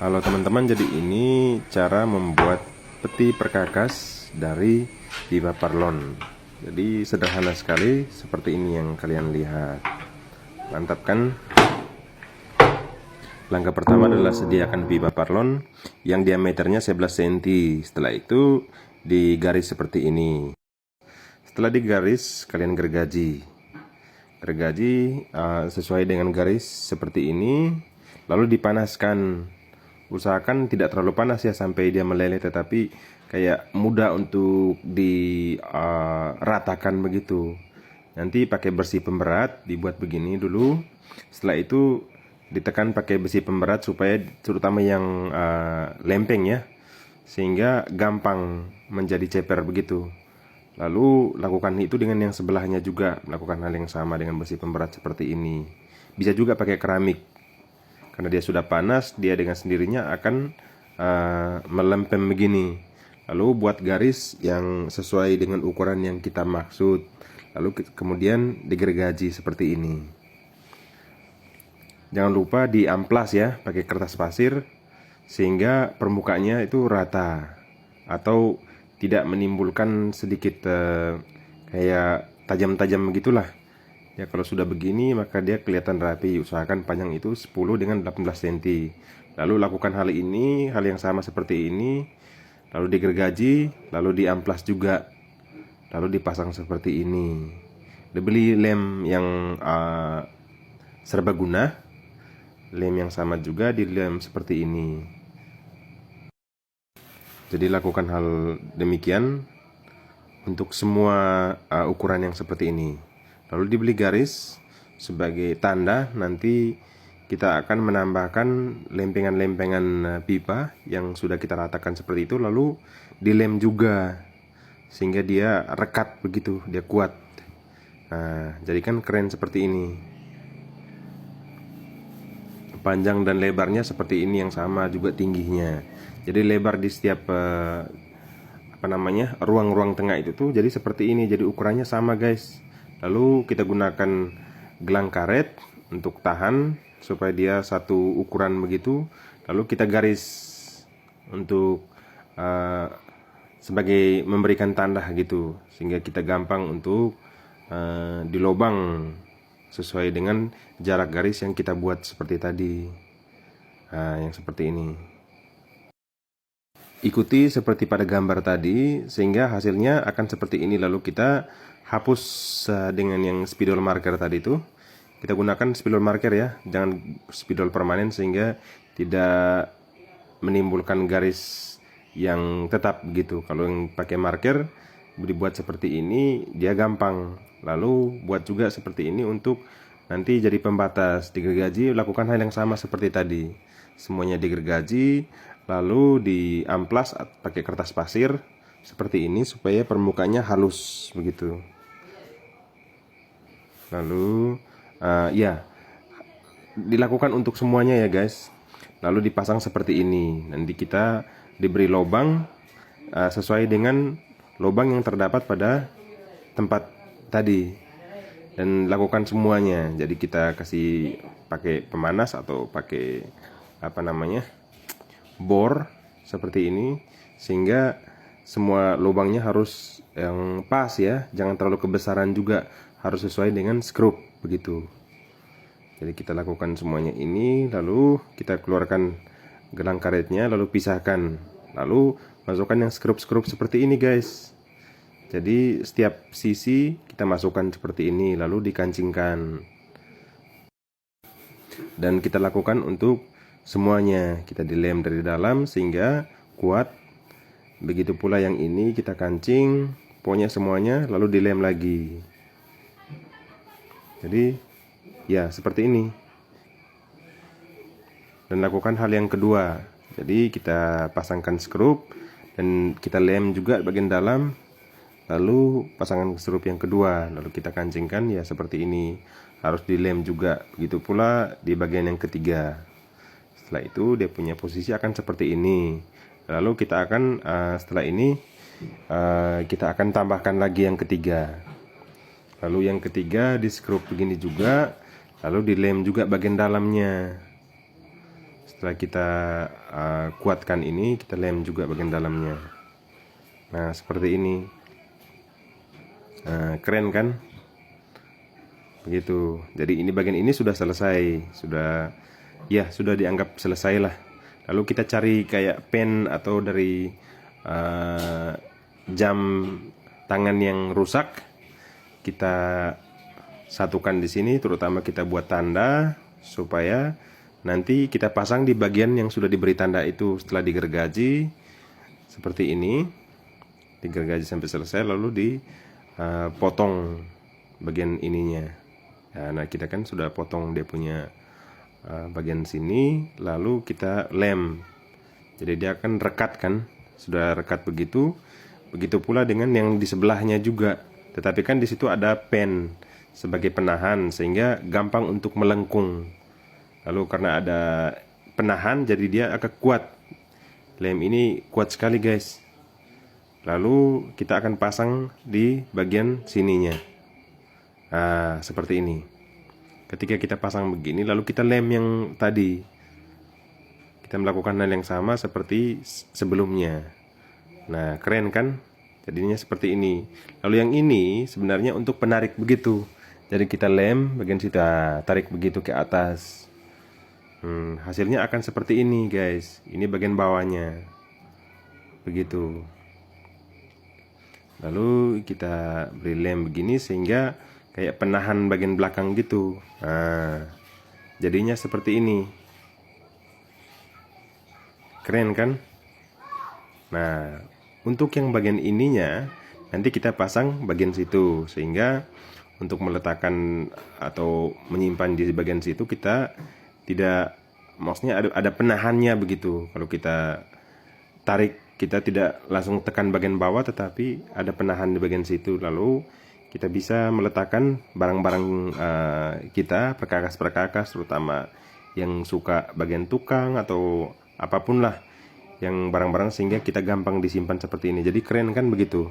Halo teman-teman, jadi ini cara membuat peti perkakas dari pipa parlon. Jadi sederhana sekali, seperti ini yang kalian lihat. Mantap kan? Langkah pertama adalah sediakan pipa parlon yang diameternya 11 cm. Setelah itu digaris seperti ini. Setelah digaris, kalian gergaji sesuai dengan garis seperti ini, lalu dipanaskan. Usahakan tidak terlalu panas ya sampai dia meleleh, tetapi kayak mudah untuk diratakan begitu. Nanti pakai besi pemberat, dibuat begini dulu. Setelah itu ditekan pakai besi pemberat supaya terutama yang lempeng ya, sehingga gampang menjadi ceper begitu. Lalu lakukan itu dengan yang sebelahnya juga, lakukan hal yang sama dengan besi pemberat seperti ini. Bisa juga pakai keramik, karena dia sudah panas, dia dengan sendirinya akan melempem begini. Lalu buat garis yang sesuai dengan ukuran yang kita maksud. Lalu kemudian digergaji seperti ini. Jangan lupa diamplas ya, pakai kertas pasir, sehingga permukaannya itu rata atau tidak menimbulkan sedikit kayak tajam-tajam begitulah. Ya kalau sudah begini maka dia kelihatan rapi. Usahakan panjang itu 10 dengan 18 cm. Lalu lakukan hal yang sama seperti ini. Lalu digergaji, lalu diamplas juga. Lalu dipasang seperti ini. Dibeli lem yang serbaguna. Lem yang sama juga di lem seperti ini. Jadi lakukan hal demikian untuk semua ukuran yang seperti ini. Lalu dibeli garis sebagai tanda, nanti kita akan menambahkan lempengan-lempengan pipa yang sudah kita ratakan seperti itu, lalu dilem juga sehingga dia rekat begitu, dia kuat. Nah, jadi kan keren seperti ini. Panjang dan lebarnya seperti ini yang sama juga tingginya. Jadi lebar di setiap ruang-ruang tengah itu tuh jadi seperti ini. Jadi ukurannya sama guys. Lalu kita gunakan gelang karet untuk tahan supaya dia satu ukuran begitu. Lalu kita garis untuk sebagai memberikan tanda gitu, sehingga kita gampang untuk dilobang sesuai dengan jarak garis yang kita buat seperti tadi. Nah, yang seperti ini. Ikuti seperti pada gambar tadi sehingga hasilnya akan seperti ini. Lalu kita hapus dengan yang spidol marker tadi itu. Kita gunakan spidol marker ya, jangan spidol permanen sehingga tidak menimbulkan garis yang tetap gitu. Kalau yang pakai marker dibuat seperti ini dia gampang. Lalu buat juga seperti ini untuk nanti jadi pembatas. Digergaji, lakukan hal yang sama seperti tadi. Semuanya digergaji, lalu diamplas pakai kertas pasir seperti ini supaya permukaannya halus begitu. Lalu ya dilakukan untuk semuanya ya guys. Lalu dipasang seperti ini. Nanti kita diberi lubang sesuai dengan lubang yang terdapat pada tempat tadi, dan lakukan semuanya. Jadi kita kasih pakai pemanas atau pakai bor seperti ini, sehingga semua lubangnya harus yang pas ya, jangan terlalu kebesaran juga, harus sesuai dengan skrup begitu. Jadi kita lakukan semuanya ini, lalu kita keluarkan gelang karetnya, lalu pisahkan, lalu masukkan yang skrup-skrup seperti ini guys. Jadi setiap sisi kita masukkan seperti ini, lalu dikancingkan. Dan kita lakukan untuk semuanya, kita dilem dari dalam sehingga kuat. Begitu pula yang ini kita kancing, pokoknya semuanya, lalu dilem lagi. Jadi ya seperti ini. Dan lakukan hal yang kedua. Jadi kita pasangkan skrup dan kita lem juga bagian dalam. Lalu pasangkan skrup yang kedua, lalu kita kancingkan ya seperti ini. Harus dilem juga. Begitu pula di bagian yang ketiga. Setelah itu dia punya posisi akan seperti ini. Lalu kita akan setelah ini kita akan tambahkan lagi yang ketiga. Lalu yang ketiga di skrup begini juga, lalu dilem juga bagian dalamnya. Setelah kita kuatkan ini, kita lem juga bagian dalamnya. Nah, seperti ini. Nah, keren kan? Begitu. Jadi ini bagian ini sudah selesai, sudah dianggap selesai lah. Lalu kita cari kayak pen atau dari jam tangan yang rusak, kita satukan di sini, terutama kita buat tanda supaya nanti kita pasang di bagian yang sudah diberi tanda itu. Setelah digergaji seperti ini, digergaji sampai selesai, lalu dipotong bagian ininya. Nah, kita kan sudah potong dia punya bagian sini, lalu kita lem. Jadi dia akan rekat kan, sudah rekat begitu. Begitu pula dengan yang di sebelahnya juga. Tetapi kan di situ ada pen sebagai penahan sehingga gampang untuk melengkung. Lalu karena ada penahan jadi dia agak kuat. Lem ini kuat sekali guys. Lalu kita akan pasang di bagian sininya. Nah, seperti ini. Ketika kita pasang begini, lalu kita lem yang tadi. Kita melakukan hal yang sama seperti sebelumnya. Nah, keren kan? Jadinya seperti ini. Lalu yang ini sebenarnya untuk penarik begitu. Jadi kita lem bagian situ, tarik begitu ke atas. Hasilnya akan seperti ini guys. Ini bagian bawahnya. Begitu. Lalu kita beri lem begini sehingga kayak penahan bagian belakang gitu. Nah, jadinya seperti ini. Keren kan? Nah, untuk yang bagian ininya nanti kita pasang bagian situ, sehingga untuk meletakkan atau menyimpan di bagian situ kita tidak, maksudnya ada penahannya begitu. Kalau kita tarik, kita tidak langsung tekan bagian bawah, tetapi ada penahan di bagian situ. Lalu kita bisa meletakkan barang-barang kita, perkakas-perkakas, terutama yang suka bagian tukang atau apapun lah yang barang-barang, sehingga kita gampang disimpan seperti ini. Jadi keren kan begitu.